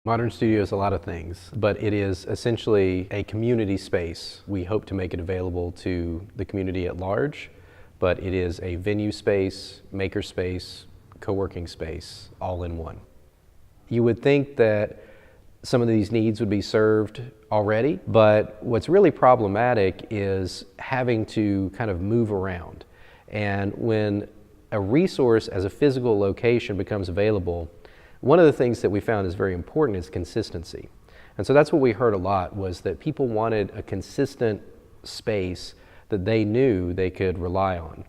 Modern Studio is a lot of things, but it is essentially a community space. We hope to make it available to the community at large, but it is a venue space, maker space, co-working space, all in one. You would think that some of these needs would be served already, but what's really problematic is having to kind of move around. And when a resource as a physical location becomes available, one of the things that we found is very important is consistency. And so that's what we heard a lot, was that people wanted a consistent space that they knew they could rely on.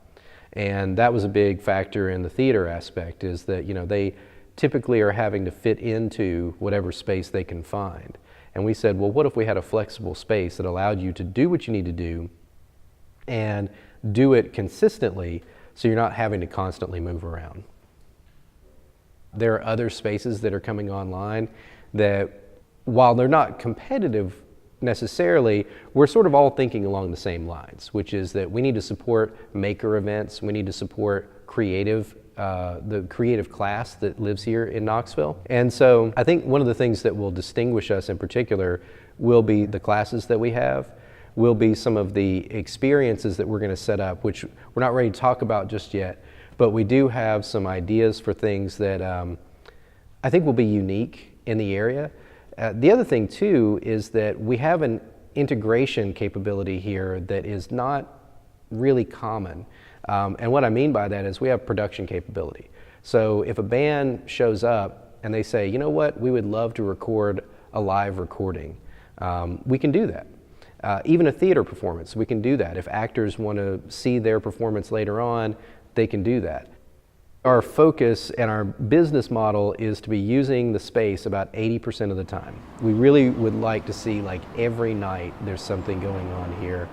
And that was a big factor in the theater aspect, is that, you know, they typically are having to fit into whatever space they can find. And we said, well, what if we had a flexible space that allowed you to do what you need to do and do it consistently, so you're not having to constantly move around. There are other spaces that are coming online that, while they're not competitive necessarily, we're sort of all thinking along the same lines, which is that we need to support maker events, we need to support the creative class that lives here in Knoxville. And so I think one of the things that will distinguish us in particular will be the classes that we have, will be some of the experiences that we're going to set up, which we're not ready to talk about just yet, but we do have some ideas for things that I think will be unique in the area. The other thing too is that we have an integration capability here that is not really common. And what I mean by that is we have production capability. So if a band shows up and they say, you know what, we would love to record a live recording, we can do that. Even a theater performance, we can do that. If actors want to see their performance later on, they can do that. Our focus and our business model is to be using the space about 80% of the time. We really would like to see, like, every night there's something going on here.